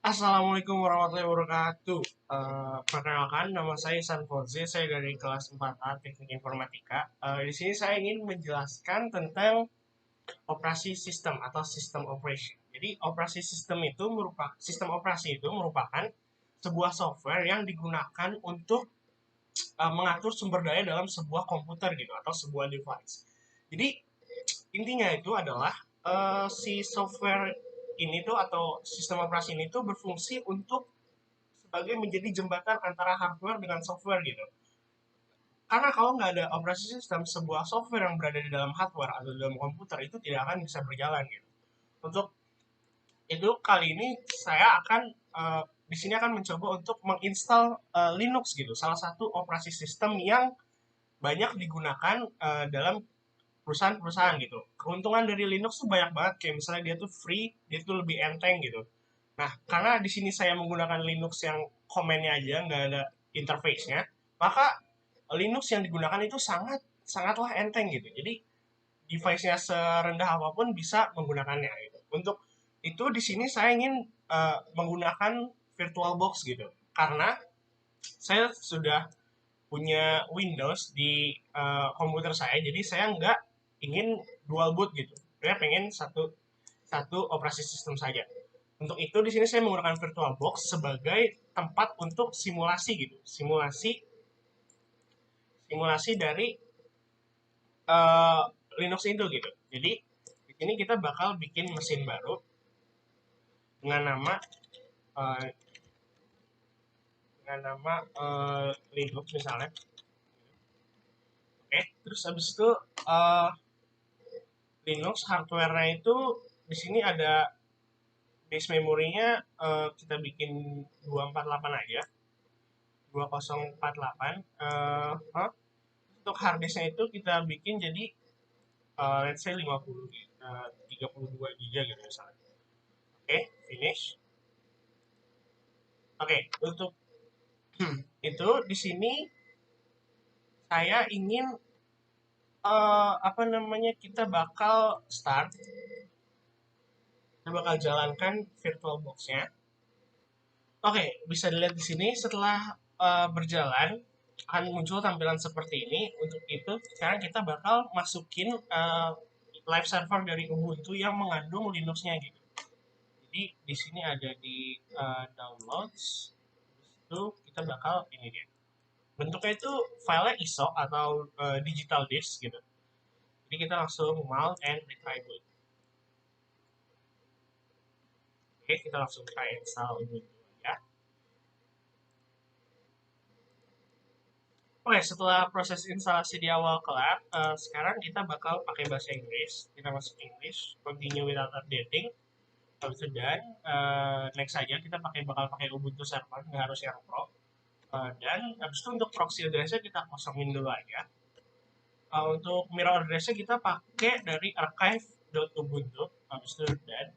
Assalamualaikum warahmatullahi wabarakatuh. Perkenalkan, nama saya Ihsan Fauzi. Saya dari kelas 4A Teknik Informatika. Di sini saya ingin menjelaskan tentang operasi sistem atau sistem operation. Jadi, sistem operasi itu merupakan sebuah software yang digunakan untuk mengatur sumber daya dalam sebuah komputer gitu atau sebuah device. Jadi, intinya itu adalah si software ini tuh atau sistem operasi ini tuh berfungsi untuk sebagai menjadi jembatan antara hardware dengan software gitu. Karena kalau nggak ada operasi sistem, sebuah software yang berada di dalam hardware atau di dalam komputer itu tidak akan bisa berjalan gitu. Untuk itu kali ini saya akan di sini akan mencoba untuk menginstal Linux gitu, salah satu operasi sistem yang banyak digunakan dalam perusahaan-perusahaan gitu. Keuntungan dari Linux tuh banyak banget, kayak misalnya dia tuh free, dia tuh lebih enteng gitu. Nah, karena di sini saya menggunakan Linux yang komennya aja, nggak ada interface-nya, maka Linux yang digunakan itu sangatlah enteng gitu. Jadi device-nya serendah apapun bisa menggunakannya gitu. Untuk itu di sini saya ingin menggunakan VirtualBox gitu. Karena saya sudah punya Windows di komputer saya, jadi saya nggak ingin dual boot gitu. Saya pengen satu satu operasi sistem saja. Untuk itu di sini saya menggunakan VirtualBox sebagai tempat untuk simulasi gitu, simulasi dari eh, Linux itu gitu. Jadi di sini kita bakal bikin mesin baru dengan nama eh, Linux misalnya. Oke, terus habis itu eh, Linux hardware-nya itu di sini ada base memorinya kita bikin 248 aja. 2048. Untuk hard disknya itu kita bikin jadi let's say 50 32 giga gitu misalnya. Oke, finish. Oke, untuk itu di sini saya ingin apa namanya kita bakal start, kita bakal jalankan VirtualBox-nya. Oke, bisa dilihat di sini setelah berjalan akan muncul tampilan seperti ini. Untuk itu, sekarang kita bakal masukin live server dari Ubuntu yang mengandung Linux-nya gitu. Jadi di sini ada di downloads. Itu kita bakal ini dia. Bentuknya itu filenya ISO atau digital disk gitu. Jadi kita langsung mount and retrieve. Oke, kita langsung try install Ubuntu ya. Oke, setelah proses instalasi di awal kelar, sekarang kita bakal pakai bahasa Inggris. Kita masuk English, continue without updating. Habis itu dan next saja kita bakal pakai Ubuntu server, nggak harus yang pro. Dan habis itu untuk proxy address-nya kita kosongin dulu aja. Untuk mirror address-nya kita pakai dari archive.ubuntu. Habis itu dan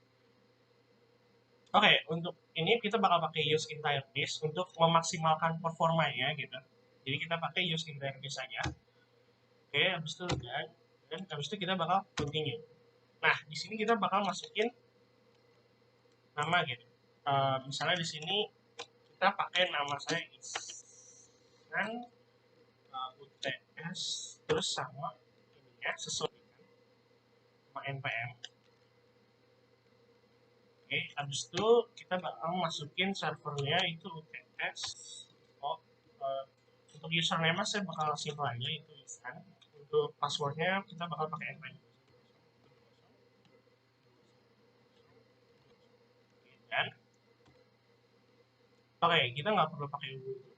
oke, untuk ini kita bakal pakai use entire disk untuk memaksimalkan performanya gitu. Jadi kita pakai use entire disk saja. Oke, habis itu dan habis itu kita bakal continue. Nah, di sini kita bakal masukin nama gitu. Misalnya di sini kita pakai nama saya Isnan UTS terus sama ininya sesuai sama NPM. Oke, habis itu kita bakal masukin servernya itu UTS. Oh, uh, untuk username saya bakal simple aja itu Isnan. Untuk passwordnya kita bakal pakai NPM. Dan oke, kita nggak perlu pakai Ubuntu.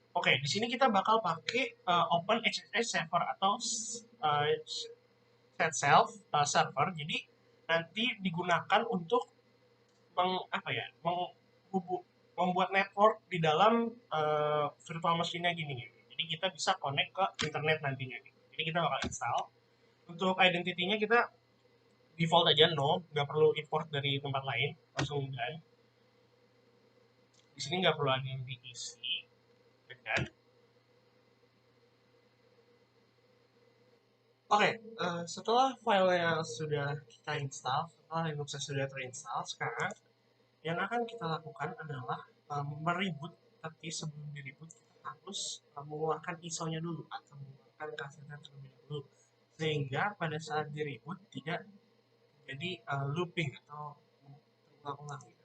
Oke, di sini kita bakal pakai Open HSH server atau uh, set self server. Jadi nanti digunakan untuk apa ya, membuat network di dalam virtual machine-nya gini. Jadi kita bisa connect ke internet nantinya. Jadi kita bakal install. Untuk identity-nya kita default aja no, nggak perlu import dari tempat lain, langsung dan di sini nggak perlu ada yang diisi. Dan oke, setelah filenya sudah kita install, setelah Linuxnya sudah terinstall, sekarang yang akan kita lakukan adalah mereboot, tapi sebelum direboot kita harus mengeluarkan ISO-nya dulu atau mengeluarkan kasetnya terlebih dulu, sehingga pada saat direboot tidak jadi looping atau terulang-ulang gitu.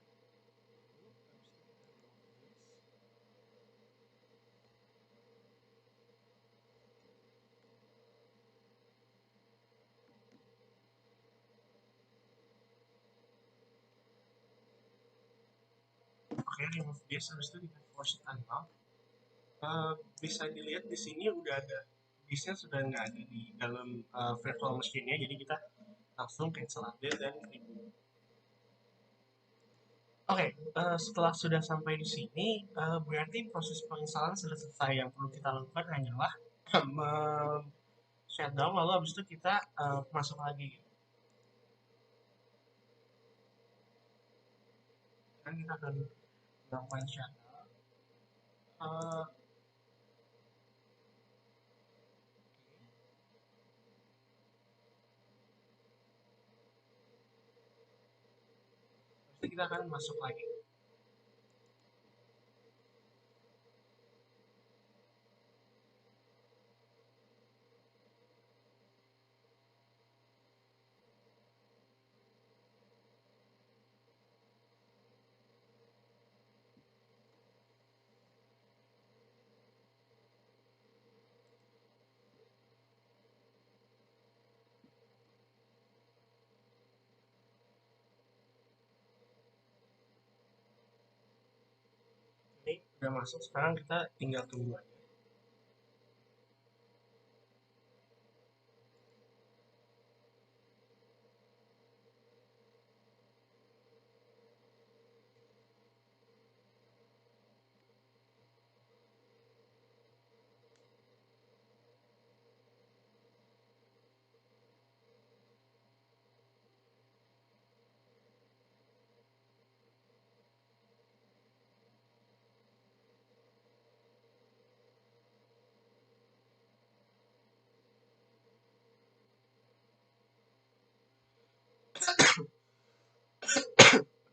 Oke, remove disk, habis itu kita force timeout. Bisa dilihat di sini udah ada disknya, sudah nggak ada di dalam virtual machine-nya, jadi kita langsung cancel update dan reboot. Oke, setelah sudah sampai di sini, berarti proses penginstalan sudah selesai. Yang perlu kita lakukan hanyalah shutdown, lalu habis itu kita masuk lagi. Dan kita akan melakukan shutdown. Habis itu kita akan masuk lagi. Ini udah masuk, sekarang kita tinggal tunggu aja.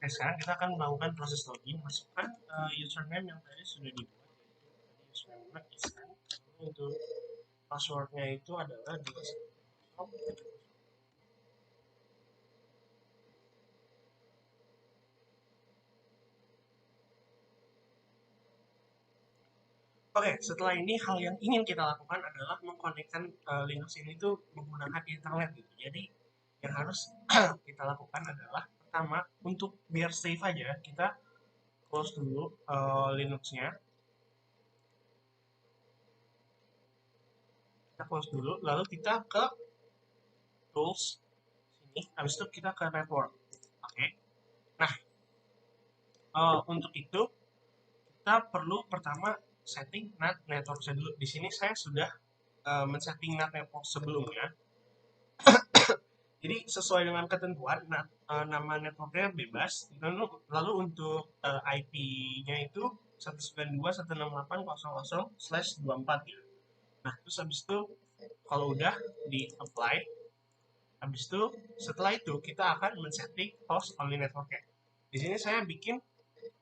Oke, sekarang kita akan melakukan proses login. Masukkan username yang tadi sudah dibuat, yaitu username iskan. Untuk passwordnya itu adalah di Oke, setelah ini hal yang ingin kita lakukan adalah mengkonekkan Linux ini tuh menggunakan internet gitu. Jadi yang harus kita lakukan adalah pertama, untuk biar safe aja, kita close dulu Linux-nya. Kita close dulu, lalu kita ke tools sini, habis itu kita ke network. Oke. Nah, untuk itu kita perlu pertama setting NAT network dulu. Di sini saya sudah men-setting NAT network sebelumnya. Jadi sesuai dengan ketentuan, nama networknya bebas. Lalu untuk IP-nya itu 192.168.0.0/24 gitu. Nah, terus habis itu kalau udah di apply, habis itu setelah itu kita akan men-setting host only networknya. Di sini saya bikin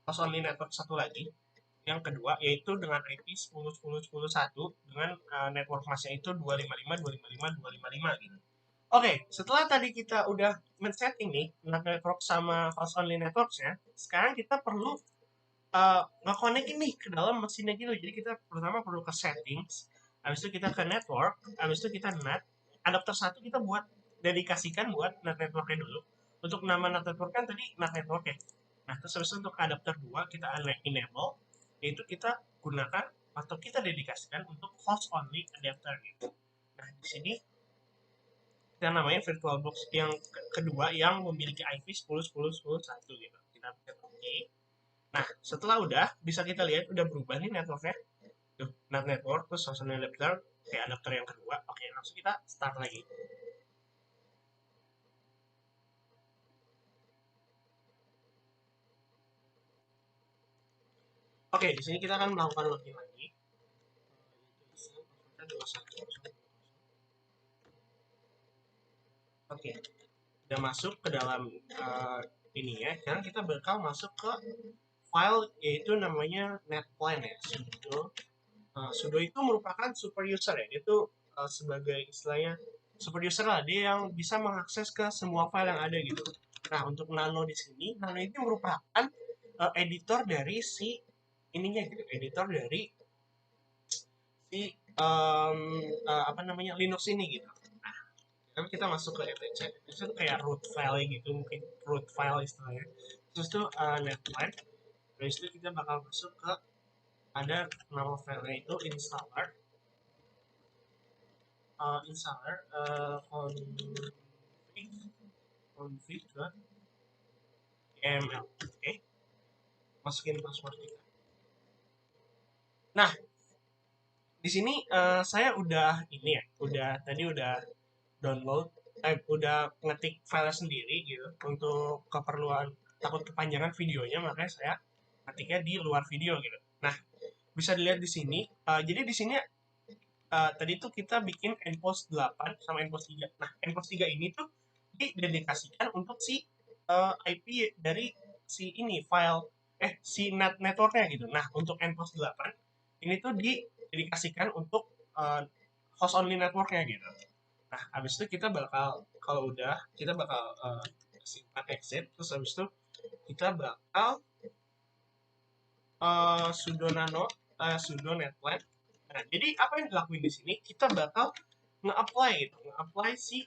host only network satu lagi, yang kedua, yaitu dengan IP 10.10.10.1 dengan network masknya itu 255.255.255 gitu. Oke, setelah tadi kita udah men-setting nih network sama host only networksnya, sekarang kita perlu nge-connect ini ke dalam mesinnya gitu. Jadi kita pertama perlu ke settings, habis itu kita ke network, habis itu kita NAT, adapter satu kita buat dedikasikan buat NAT networknya dulu. Untuk nama NAT network kan tadi NAT network ya. Nah, terus habis itu untuk adapter 2 kita enable, yaitu kita gunakan atau kita dedikasikan untuk host only adapter gitu. Nah, di sini kita namanya VirtualBox yang kedua yang memiliki IP 10.10.10.1 gitu. Kita pencet OK. Nah, setelah udah, bisa kita lihat udah berubah nih networknya. Tuh, NAT network, terus social adapter, kayak adapter yang kedua. Oke, langsung kita start lagi. Oke, di sini kita akan melakukan login lagi. Oke, udah masuk ke dalam ini ya. Sekarang kita bakal masuk ke file yaitu namanya netplan ya. Sudo itu merupakan super user ya. Itu sebagai istilahnya super user lah, dia yang bisa mengakses ke semua file yang ada gitu. Nah, untuk Nano di sini, Nano itu merupakan editor dari si ininya gitu, editor dari si apa namanya Linux ini gitu. Nah, kan kita masuk ke etc. Itu kayak root file gitu, mungkin root file istilahnya. Terus itu netplan. Terus itu kita bakal masuk ke ada nama filenya itu installer config.yml. Oke, masukin password kita. Nah, di sini saya udah ini ya, udah download, udah ngetik file sendiri gitu untuk keperluan takut kepanjangan videonya, makanya saya ngetiknya di luar video gitu. Nah, bisa dilihat di sini. Jadi di sini tadi tuh kita bikin npost 8 sama npost 3. Nah, npost 3 ini tuh didedikasikan untuk si IP dari si ini file si networknya gitu. Nah, untuk npost 8 ini tuh didedikasikan untuk host only networknya gitu. Nah, habis itu kita bakal kalau udah kita bakal simpan exit, terus habis itu kita bakal sudo nano sudo netplan. Nah, jadi apa yang dilakuin di sini? Kita bakal nge-apply gitu, nge-apply si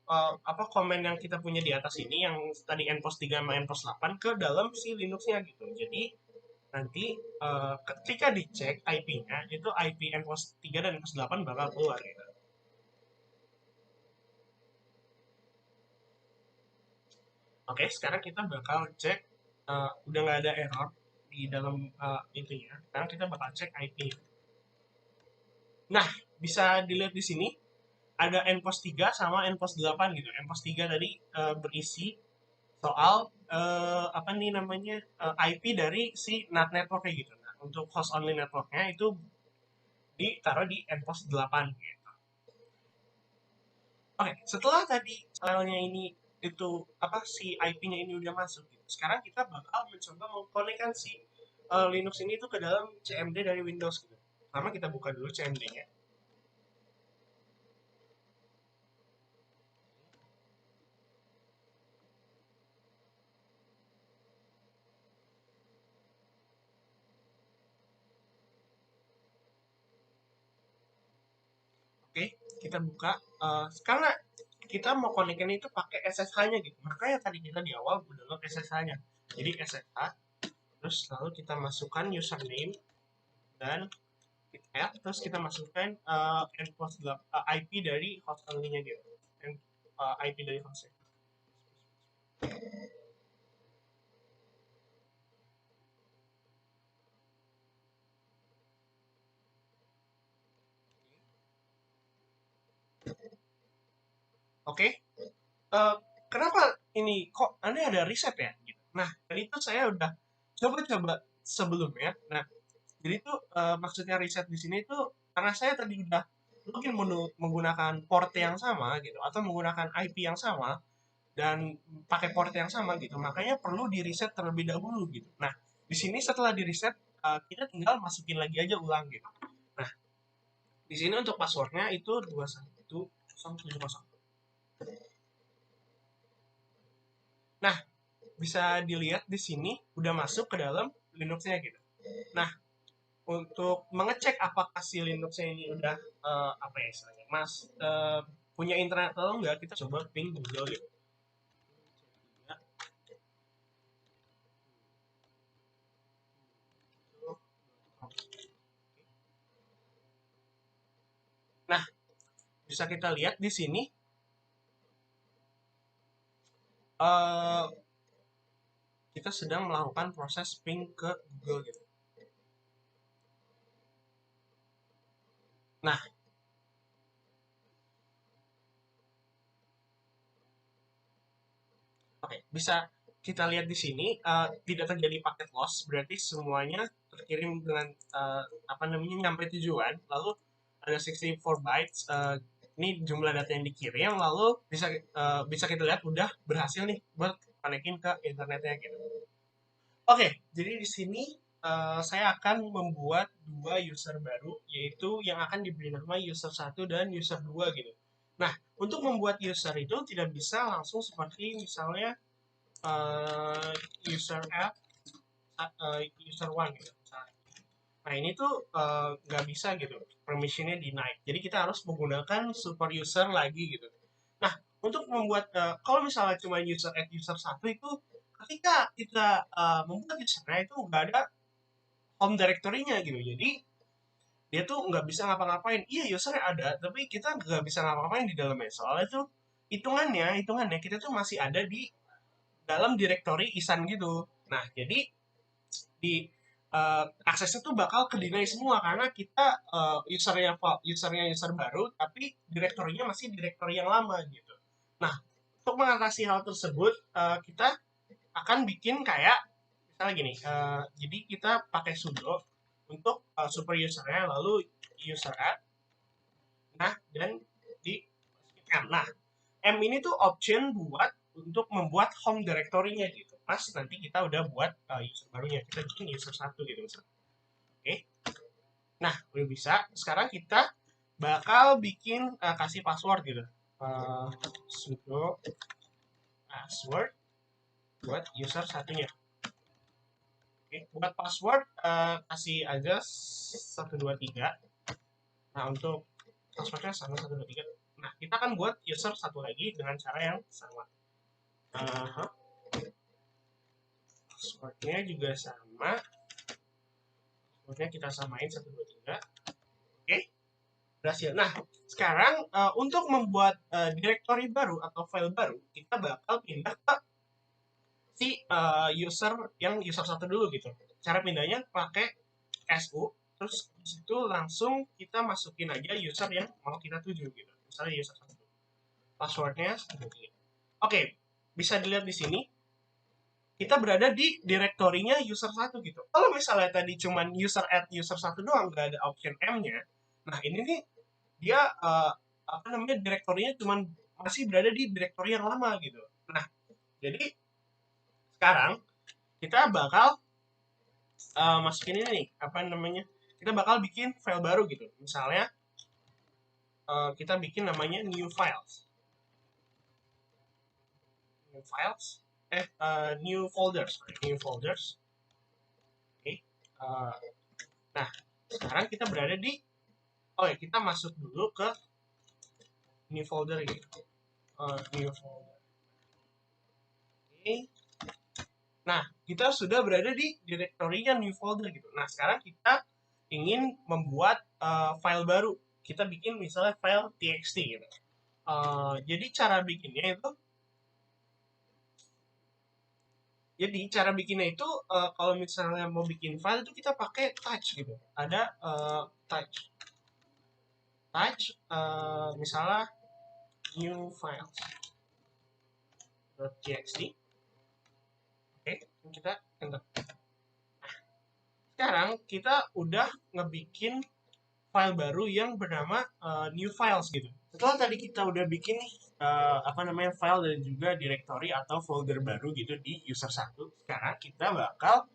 apa komen yang kita punya di atas ini yang tadi npost 3 sama npost 8 ke dalam si Linuxnya gitu. Jadi nanti ketika dicek IP-nya itu IP npost 3 dan npost 8 bakal keluar gitu. Oke, sekarang kita bakal cek udah nggak ada error di dalam itunya. Sekarang kita bakal cek IP. Nah, bisa dilihat di sini ada npost 3 sama npost 8 gitu. Npost 3 tadi berisi soal apa nih namanya IP dari si NAT networknya gitu. Nah, untuk host only networknya itu ditaruh di npost 8 gitu. Oke, setelah tadi filenya ini itu apa si IP-nya ini udah masuk gitu. Sekarang kita bakal mencoba mengkonekkan si Linux ini tuh ke dalam CMD dari Windows gitu. Pertama kita buka dulu CMD-nya. Oke, kita buka karena kita mau konekin itu pakai SSH-nya gitu. Makanya tadi kita di awal udah download SSH-nya. Jadi SSH, terus lalu kita masukkan username dan kita add, terus kita masukkan IP dari host only-nya gitu. IP dari hostnya. Oke, kenapa ini kok aneh ada riset ya? Gitu. Nah, tadi itu saya udah coba-coba sebelumnya. Nah, jadi itu maksudnya riset di sini itu karena saya tadi udah mungkin menggunakan port yang sama gitu atau menggunakan IP yang sama dan pakai port yang sama gitu. Makanya perlu di riset terlebih dahulu gitu. Nah, di sini setelah di riset kita tinggal masukin lagi aja ulang gitu. Nah, di sini untuk passwordnya itu 21070. Nah, bisa dilihat di sini udah masuk ke dalam Linux-nya gitu. Nah, untuk mengecek apakah si Linux-nya ini udah apa ya istilahnya, punya internet atau enggak, kita coba ping Google gitu. Nah, bisa kita lihat di sini kita sedang melakukan proses ping ke Google gitu. Nah, oke, bisa kita lihat di sini tidak terjadi paket loss, berarti semuanya terkirim dengan apa namanya nyampe tujuan. Lalu ada 64 bytes, ini jumlah data yang dikirim, lalu bisa kita lihat udah berhasil nih buat konekin ke internetnya gitu. Oke, jadi di sini saya akan membuat dua user baru, yaitu yang akan diberi nama user 1 dan user 2 gitu. Nah, untuk membuat user itu tidak bisa langsung seperti misalnya eh, user app, user 1 gitu. Nah, ini tuh nggak bisa gitu, permissionnya denied. Jadi kita harus menggunakan super user lagi gitu. Nah, untuk membuat, kalau misalnya cuma user add user satu itu, ketika kita membuat usernya itu nggak ada home directory-nya gitu. Jadi dia tuh nggak bisa ngapa-ngapain. Iya, usernya ada, tapi kita nggak bisa ngapa-ngapain di dalamnya. Soalnya tuh hitungannya kita tuh masih ada di dalam directory isan gitu. Nah, jadi di aksesnya tuh bakal ke deny semua karena kita usernya user baru tapi direktorinya masih direktori yang lama gitu. Nah, untuk mengatasi hal tersebut kita akan bikin kayak misalnya gini, jadi kita pakai sudo untuk super usernya, lalu user add, nah dan di m. Nah, M ini tuh option buat untuk membuat home directory-nya gitu. Pas nanti kita udah buat user barunya, kita bikin user satu gitu misalnya. Oke. Nah, udah bisa. Sekarang kita bakal bikin kasih password gitu. Sudo password buat user satunya. Oke, buat password kasih aja 123. Nah, untuk passwordnya sama 123. Nah, kita akan buat user satu lagi dengan cara yang sama. Passwordnya juga sama. Passwordnya kita samain 123. Oke, berhasil. Nah, sekarang untuk membuat directory baru atau file baru, kita bakal pindah ke si user yang user satu dulu gitu. Cara pindahnya pakai su, terus di situ langsung kita masukin aja user yang mau kita tuju gitu. Misalnya user satu. Passwordnya 123. Oke, bisa dilihat di sini kita berada di direktorinya user satu gitu. Kalau misalnya tadi cuman user add user satu doang, nggak ada option M-nya, nah ini nih dia apa namanya direktorinya cuman masih berada di direktori yang lama gitu. Nah, jadi sekarang kita bakal masukin ini nih, apa namanya? Kita bakal bikin file baru gitu. Misalnya kita bikin namanya new files. New files new folders, new folders. Oke. Nah, sekarang kita berada di kita masuk dulu ke new folder gitu. New folder. Oke. Nah, kita sudah berada di direktorinya new folder gitu. Nah, sekarang kita ingin membuat file baru. Kita bikin misalnya file txt gitu. Jadi cara bikinnya itu cara bikinnya itu kalau misalnya mau bikin file itu kita pakai touch gitu. Ada touch. Touch misalnya new files .txt. Oke, kita enter. Sekarang kita udah ngebikin file baru yang bernama new files gitu. Setelah tadi kita udah bikin apa namanya file dan juga directory atau folder baru gitu di user satu, sekarang kita bakal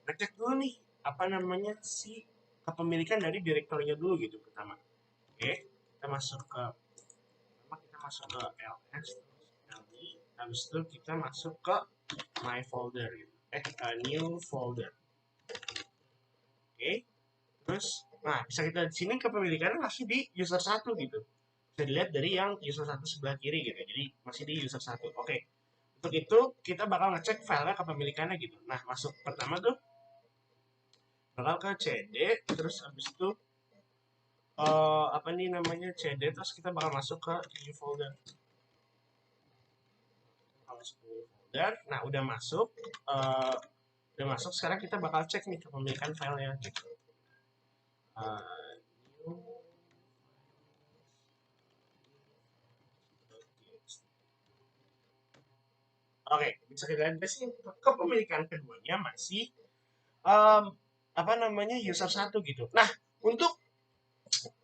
ngecek dulu nih apa namanya si kepemilikan dari direktorinya dulu gitu pertama. Oke, kita masuk ke ls habis itu kita masuk ke my folder gitu. New folder. Oke. Terus nah, bisa kita di sini kepemilikannya masih di user satu gitu. Bisa dilihat dari yang user satu sebelah kiri gitu. Jadi masih di user satu. Oke. Untuk itu kita bakal ngecek filenya kepemilikannya gitu. Nah, masuk pertama tuh bakal ke cd, terus habis itu apa nih namanya cd, terus kita bakal masuk ke new folder. Masuk ke new folder. Nah, udah masuk sekarang kita bakal cek nih kepemilikan filenya gitu. Oke, bisa kita lihat sih kepemilikan keduanya masih apa namanya user satu gitu. Nah, untuk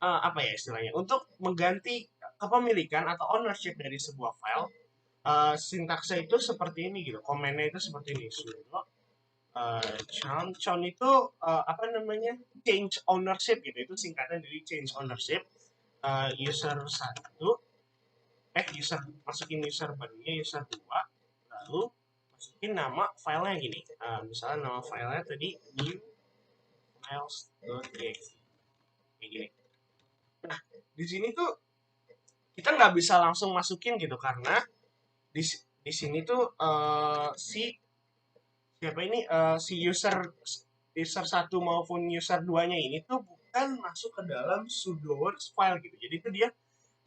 apa ya istilahnya? Untuk mengganti kepemilikan atau ownership dari sebuah file, sintaksnya itu seperti ini gitu, komennya itu seperti ini, sudo chown itu apa namanya, change ownership gitu, itu singkatan dari change ownership. User 1, user, masukin user barunya user 2, lalu masukin nama filenya gini, misalnya nama filenya tadi new files.txt kayak gini. Nah, di sini tuh kita nggak bisa langsung masukin gitu, karena di di sini tuh si siapa ini, si user satu maupun user 2-nya ini tuh bukan masuk ke dalam sudo works file gitu. Jadi itu dia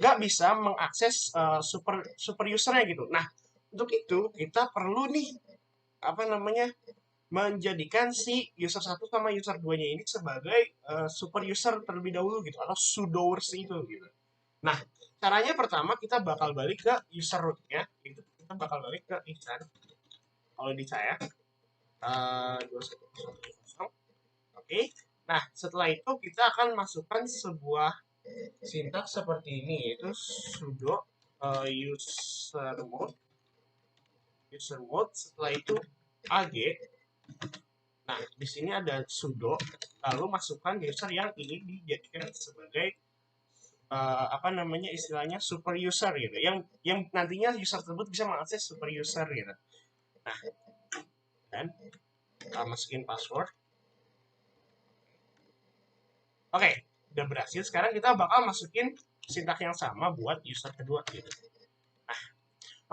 nggak bisa mengakses super usernya gitu. Nah, untuk itu kita perlu nih apa namanya, menjadikan si user satu sama user 2-nya ini sebagai super user terlebih dahulu gitu, atau sudoers itu gitu. Nah, caranya pertama kita bakal balik ke user root-nya, itu kita bakal balik ke insan. Kalau di saya 2100. Oke. Nah, setelah itu kita akan masukkan sebuah sintaks seperti ini, yaitu sudo user mode, setelah itu ag. Nah, di sini ada sudo, lalu masukkan user yang ini dijadikan sebagai apa namanya, istilahnya super user gitu, yang nantinya user tersebut bisa mengakses super user gitu. Nah, dan masukin password. Oke, udah berhasil. Sekarang kita bakal masukin sintaks yang sama buat user kedua gitu. Nah,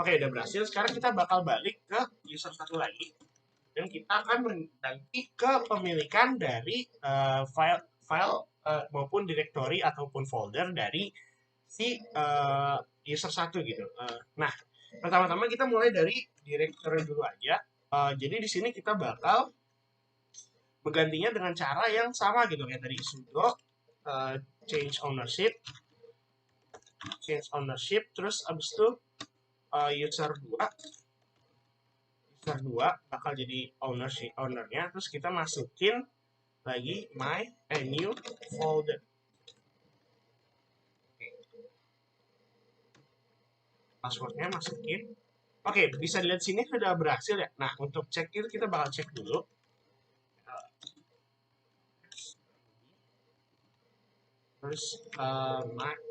oke, udah berhasil. Sekarang kita bakal balik ke user satu lagi, dan kita akan mengganti kepemilikan dari file maupun directory ataupun folder dari si user satu gitu. Nah, pertama-tama kita mulai dari directory dulu aja. Jadi di sini kita bakal menggantinya dengan cara yang sama gitu, kayak tadi sudo change ownership, terus abis itu user 2 bakal jadi ownernya, terus kita masukin lagi new folder. Passwordnya masukin. Oke, bisa dilihat sini sudah berhasil ya. Nah, untuk cek itu kita bakal cek dulu. Terus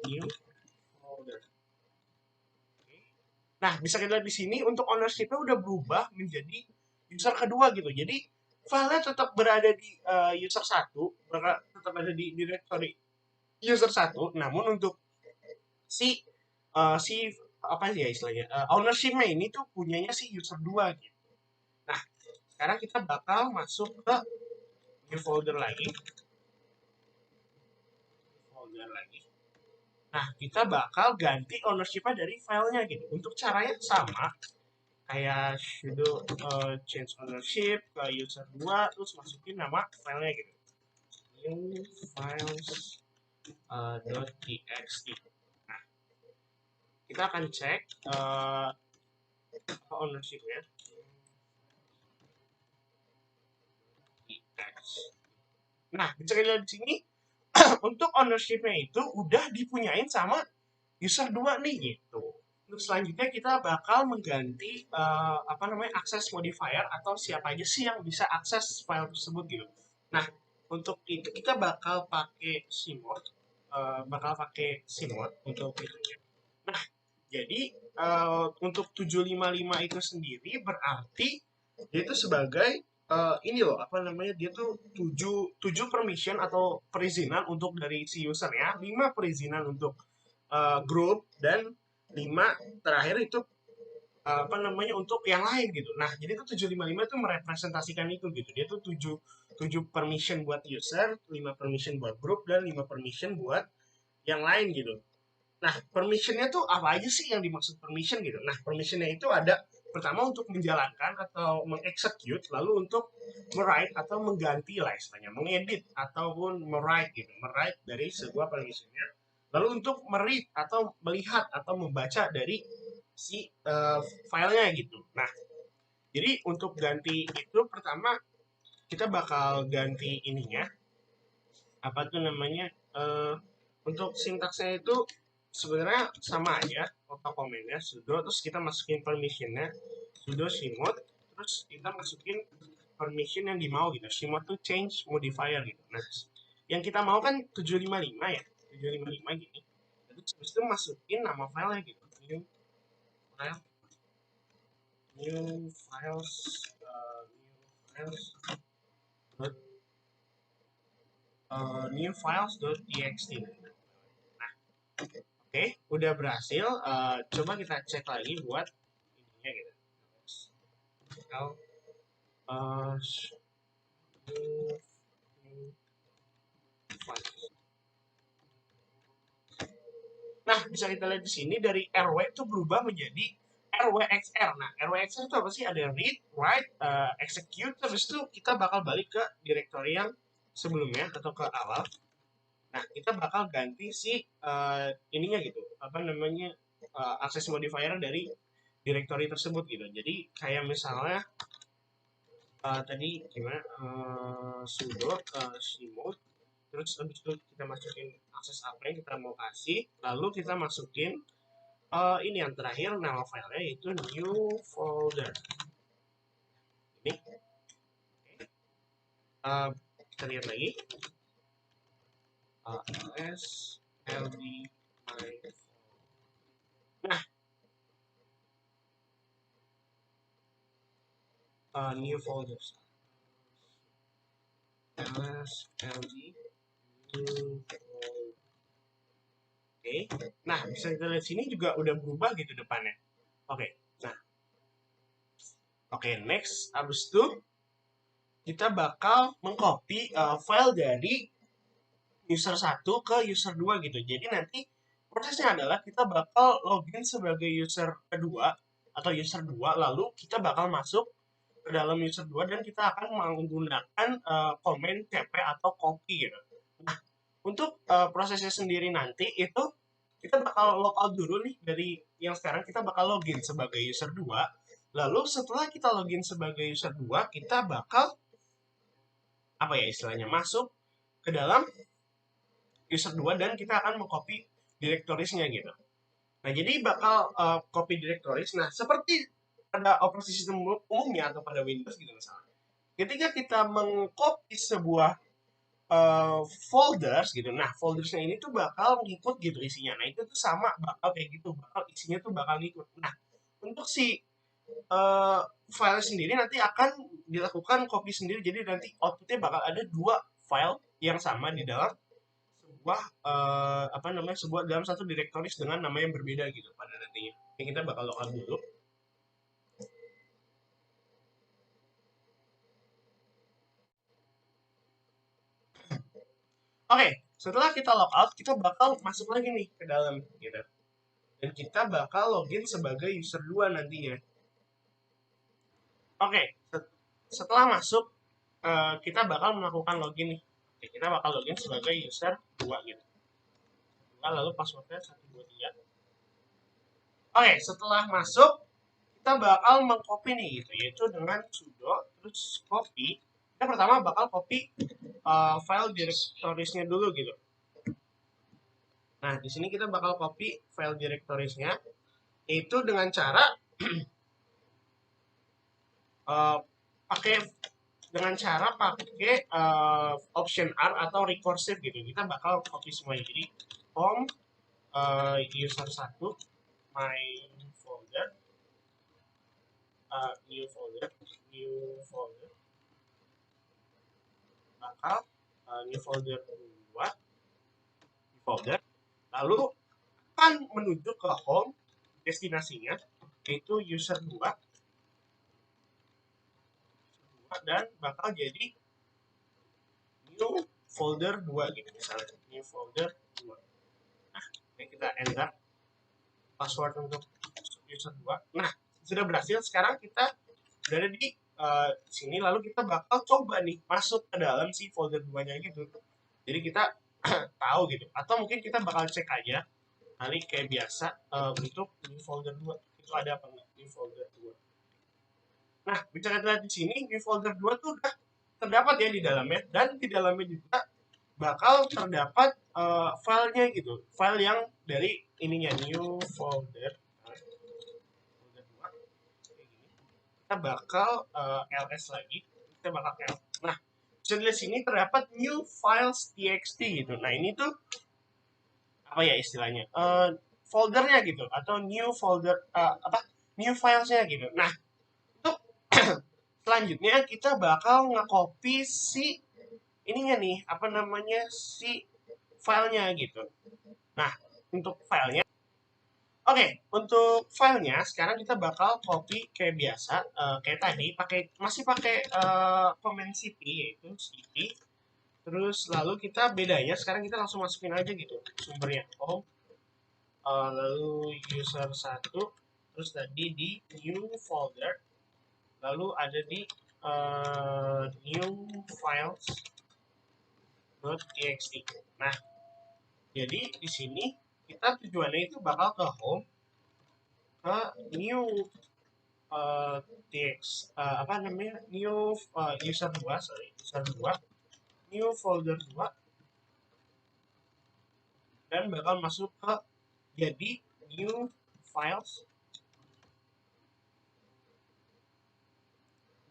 new folder. Nah, bisa kita lihat di sini untuk ownership-nya udah berubah menjadi user kedua gitu. Jadi filenya tetap berada di user 1, tetap ada di directory user 1, namun untuk si si apa sih ya istilahnya, ownership-nya ini tuh punyanya si user 2 gitu. Nah, sekarang kita bakal masuk ke new folder lagi. Nah, kita bakal ganti ownership-nya dari filenya gitu. Untuk caranya sama, kayak sudo change ownership ke user 2, terus masukin nama filenya gitu, new files.txt. Nah, kita akan cek ownership-nya. Nah, bisa kita lihat di sini untuk ownership-nya itu udah dipunyain sama user 2 nih gitu. Untuk selanjutnya kita bakal mengganti apa namanya, akses modifier, atau siapa aja sih yang bisa akses file tersebut gitu. Nah, untuk itu kita bakal pakai cmod, untuk itu. Nah, jadi untuk 755 itu sendiri berarti dia itu sebagai ini loh, apa namanya, dia tuh 7 permission atau perizinan untuk dari si usernya, 5 perizinan untuk grup, dan 5 terakhir itu apa namanya, untuk yang lain gitu. Nah, jadi itu 755 itu merepresentasikan itu gitu. Dia tuh 7 permission buat user, 5 permission buat grup, dan 5 permission buat yang lain gitu. Nah, permissionnya tuh apa aja sih yang dimaksud permission gitu? Nah, permissionnya itu ada pertama untuk menjalankan atau mengexecute, lalu untuk write atau mengganti lah istilahnya, mengedit ataupun write gitu, write dari sebuah permissionnya, lalu untuk meread atau melihat atau membaca dari si filenya gitu. Nah, jadi untuk ganti itu pertama kita bakal ganti ininya, apa tuh namanya, untuk sintaksnya itu sebenarnya sama aja. auto command-nya sudo, terus kita masukin permission-nya sudo shimod, terus kita masukin permission yang dimau gitu. Shimod tuh change modifier gitu. Nah, yang kita mau kan 755 ya, 755 gini. Terus habis itu masukin nama filenya gitu, new files new files.txt. Nah, oke, udah berhasil. Coba kita cek lagi buat ininya gitu. Nah, bisa kita lihat di sini dari RW itu berubah menjadi RWXR. Nah, RWXR itu apa sih? Ada read, write, execute, terus itu kita bakal balik ke direktori yang sebelumnya atau ke awal. Nah, kita bakal ganti si ininya gitu, apa namanya, akses modifier dari direktori tersebut gitu. Jadi kayak misalnya tadi gimana, sudo shimod, terus habis itu kita masukin akses apa yang kita mau kasih, lalu kita masukin ini yang terakhir nama filenya yaitu new folder. Ini kita lihat lagi ls ld my. Nah, new folders ls ld new folder. Oke, nah bisa kita lihat sini juga udah berubah gitu depannya. Oke, nah oke, next abis itu kita bakal mengcopy file dari user 1 ke user 2 gitu. Jadi nanti prosesnya adalah kita bakal login sebagai user kedua atau user 2, lalu kita bakal masuk ke dalam user 2 dan kita akan menggunakan komen cp atau copy gitu. Nah, untuk prosesnya sendiri nanti itu kita bakal logout dulu nih dari yang sekarang kita bakal login sebagai user 2. Lalu setelah kita login sebagai user 2, kita bakal apa ya istilahnya masuk ke dalam user 2 dan kita akan mengcopy direktorisnya gitu. Nah, jadi bakal copy direktoris. Nah, seperti pada operasi sistem umumnya atau pada Windows gitu misalnya. Ketika kita mengcopy sebuah folders gitu. Nah, foldersnya ini tuh bakal ngikut gitu isinya. Nah, itu tuh sama bakal kayak gitu, bakal isinya tuh bakal ngikut. Nah, untuk si file sendiri nanti akan dilakukan copy sendiri. Jadi nanti outputnya bakal ada dua file yang sama di dalam sebuah apa namanya sebuah dalam satu direktoris dengan nama yang berbeda gitu pada nantinya. Ini kita bakal logout dulu. Oke, setelah kita logout, kita bakal masuk lagi nih ke dalam gitu. Dan kita bakal login sebagai user 2 nantinya. Oke, setelah masuk kita bakal melakukan login nih. Oke, kita bakal login sebagai user 2 gitu. Lalu passwordnya 123. Oke, setelah masuk kita bakal mengcopy nih gitu, yaitu dengan sudo terus copy. Kita pertama bakal copy file direktorisnya dulu gitu. Nah, di sini kita bakal copy file direktorisnya itu dengan cara pakai option R atau recursive gitu. Kita bakal copy semuanya. Jadi home user 1 my folder new folder bakal new folder 2 folder, lalu akan menuju ke home destinasinya yaitu user 2 dan bakal jadi new folder 2 gitu misalnya new folder 2. Nah, ini kita enter password untuk user 2. Nah, sudah berhasil. Sekarang kita berada di sini, lalu kita bakal coba nih masuk ke dalam si folder 2-nya gitu. Jadi kita tahu gitu. Atau mungkin kita bakal cek aja kali kayak biasa untuk new folder 2 itu ada apa enggak new folder 2. Nah, bicara di sini new folder 2 tuh udah terdapat ya di dalamnya, dan di dalamnya juga bakal terdapat filenya gitu, file yang dari ininya new folder, folder 2 kayak gini. Kita bakal ls lagi, kita bakal l. Nah, bisa dilihat sini terdapat new files txt gitu. Nah, ini tuh apa ya istilahnya? Foldernya gitu atau new folder apa? New filesnya gitu. Nah, untuk selanjutnya kita bakal nge-copy si ininya nih, apa namanya? Si filenya gitu. Nah, untuk filenya, oke, untuk filenya sekarang kita bakal copy kayak biasa, kayak tadi, masih pakai comment cp yaitu cp. Terus lalu kita bedanya sekarang kita langsung masukin aja gitu sumbernya. Oh, lalu user 1, terus tadi di new folder, lalu ada di new files.txt. Nah, jadi di sini kita tujuannya itu bakal ke home, ke new apa namanya, new user 2, user 2, new folder 2, dan bakal masuk ke jadi new files,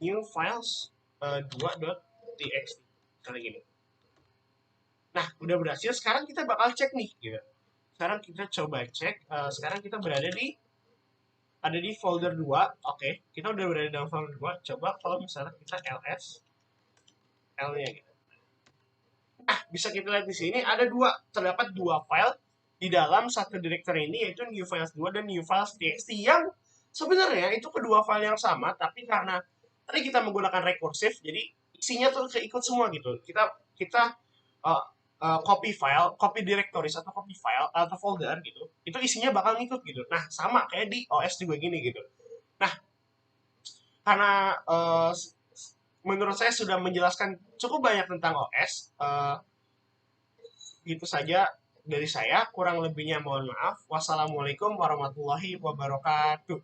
new files 2.txt misalnya gini. Nah, udah berhasil. Sekarang kita bakal cek nih gitu. Sekarang kita coba cek, sekarang kita ada di folder 2. Oke, kita udah berada dalam folder 2. Coba kalau misalnya kita ls l-nya gitu. Nah, bisa kita lihat di sini terdapat dua file di dalam satu directory ini, yaitu new files 2 dan new files txt, yang sebenarnya itu kedua file yang sama, tapi karena tadi kita menggunakan rekursif, jadi isinya tuh keikut semua gitu. Kita uh, copy file, copy directories atau copy file atau folder gitu, itu isinya bakal ngikut gitu. Nah, sama kayak di OS juga gini gitu. Nah, karena menurut saya sudah menjelaskan cukup banyak tentang OS, itu saja dari saya. Kurang lebihnya mohon maaf. Wassalamualaikum warahmatullahi wabarakatuh.